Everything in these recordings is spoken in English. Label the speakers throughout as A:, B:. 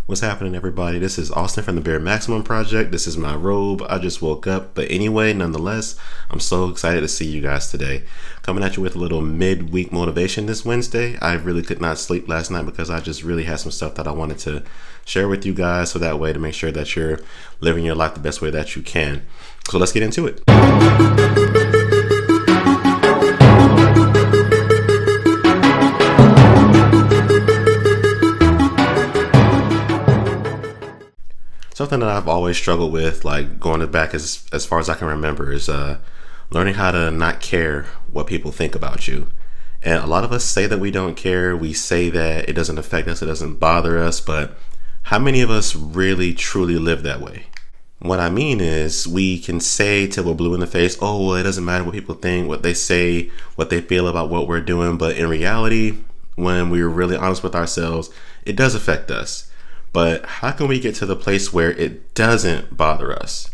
A: What's happening, everybody? This is Austin from the Bare Maximum Project. This is my robe. I just woke up. But anyway, nonetheless, I'm so excited to see you guys today. Coming at you with a little midweek motivation this Wednesday. I really could not sleep last night because I just really had some stuff that I wanted to share with you guys, so that way to make sure that you're living your life the best way that you can. So let's get into it. Something that I've always struggled with, like going back as far as I can remember, is learning how to not care what people think about you. And a lot of us say that we don't care. We say that it doesn't affect us, it doesn't bother us. But how many of us really truly live that way? What I mean is, we can say till we're blue in the face, oh, well, it doesn't matter what people think, what they say, what they feel about what we're doing. But in reality, when we're really honest with ourselves, it does affect us. But how can we get to the place where it doesn't bother us?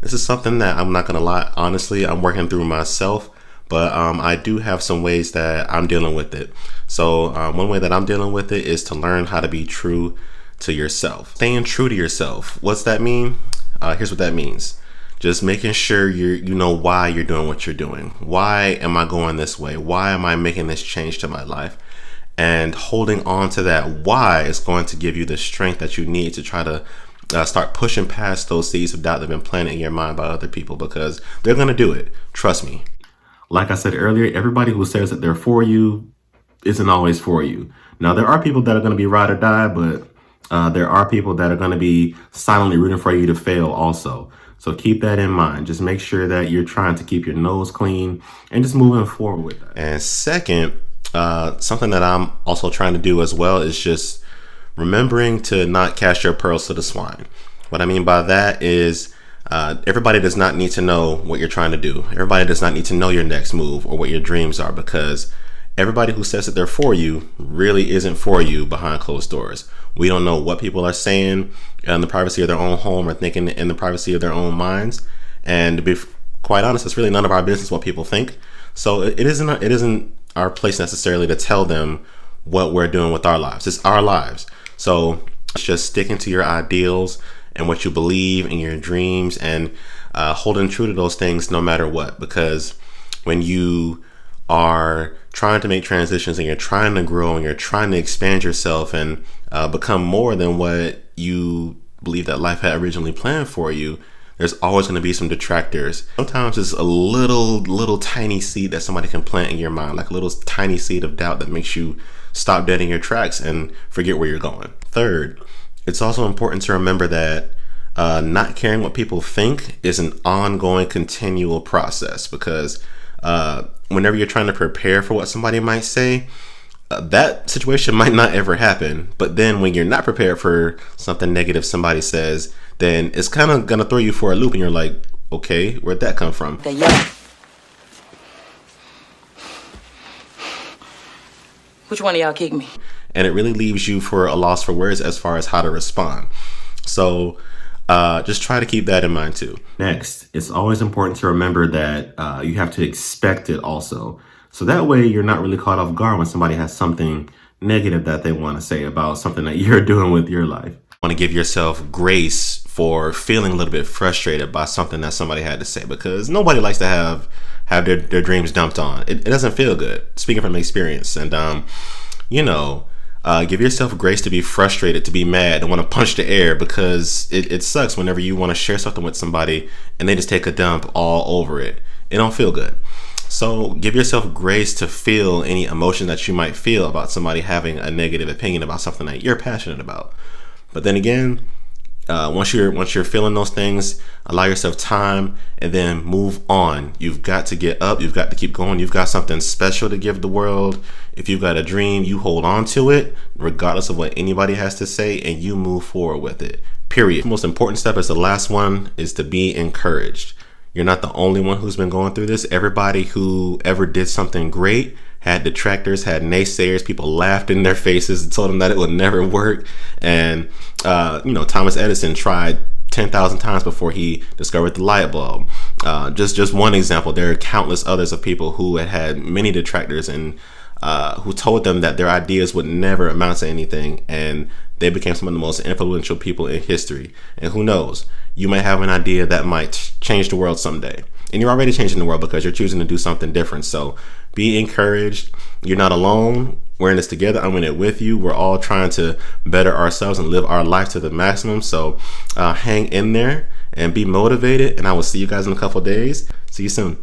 A: This is something that, I'm not gonna lie, honestly, I'm working through myself, but I do have some ways that I'm dealing with it. So one way that I'm dealing with it is to learn how to be true to yourself. Staying true to yourself. What's that mean? Here's what that means. Just making sure you know why you're doing what you're doing. Why am I going this way? Why am I making this change to my life? And holding on to that why is going to give you the strength that you need to try to start pushing past those seeds of doubt that have been planted in your mind by other people, because they're going to do it. Trust me. Like I said earlier, everybody who says that they're for you isn't always for you. Now, there are people that are going to be ride or die, but there are people that are going to be silently rooting for you to fail also. So keep that in mind. Just make sure that you're trying to keep your nose clean and just moving forward with that. And second, something that I'm also trying to do as well is just remembering to not cast your pearls to the swine. What I mean by that is everybody does not need to know what you're trying to do. Everybody does not need to know your next move or what your dreams are, because everybody who says that they're for you really isn't for you behind closed doors. We don't know what people are saying in the privacy of their own home or thinking in the privacy of their own minds. And to be quite honest, it's really none of our business what people think. So it isn't our place necessarily to tell them what we're doing with our lives. It's our lives. So it's just sticking to your ideals and what you believe in your dreams, and holding true to those things no matter what. Because when you are trying to make transitions and you're trying to grow and you're trying to expand yourself and become more than what you believe that life had originally planned for you, there's always going to be some detractors. Sometimes it's a little tiny seed that somebody can plant in your mind, like a little tiny seed of doubt that makes you stop dead in your tracks and forget where you're going. Third, it's also important to remember that not caring what people think is an ongoing, continual process, because whenever you're trying to prepare for what somebody might say, that situation might not ever happen. But then when you're not prepared for something negative somebody says, then it's kind of going to throw you for a loop, and you're like, okay, where'd that come from?
B: Which one of y'all kicked me?
A: And it really leaves you for a loss for words as far as how to respond. So just try to keep that in mind too. Next, it's always important to remember that you have to expect it also. So that way you're not really caught off guard when somebody has something negative that they want to say about something that you're doing with your life. You want to give yourself grace for feeling a little bit frustrated by something that somebody had to say, because nobody likes to have their dreams dumped on. It doesn't feel good, speaking from experience. And give yourself grace to be frustrated, to be mad, and want to punch the air, because it sucks whenever you want to share something with somebody and they just take a dump all over it. It don't feel good. So give yourself grace to feel any emotion that you might feel about somebody having a negative opinion about something that you're passionate about. But then again, once you're feeling those things, allow yourself time and then move on. You've got to get up. You've got to keep going. You've got something special to give the world. If you've got a dream, you hold on to it regardless of what anybody has to say, and you move forward with it. Period. The most important step is the last one, is to be encouraged. You're not the only one who's been going through this. Everybody who ever did something great had detractors, had naysayers. People laughed in their faces and told them that it would never work. And Thomas Edison tried 10,000 times before he discovered the light bulb. Just one example. There are countless others of people who had many detractors and who told them that their ideas would never amount to anything, and they became some of the most influential people in history. And who knows, you might have an idea that might change the world someday. And you're already changing the world because you're choosing to do something different. So be encouraged. You're not alone. We're in this together. I'm in it with you. We're all trying to better ourselves and live our life to the maximum. So hang in there and be motivated. And I will see you guys in a couple days. See you soon.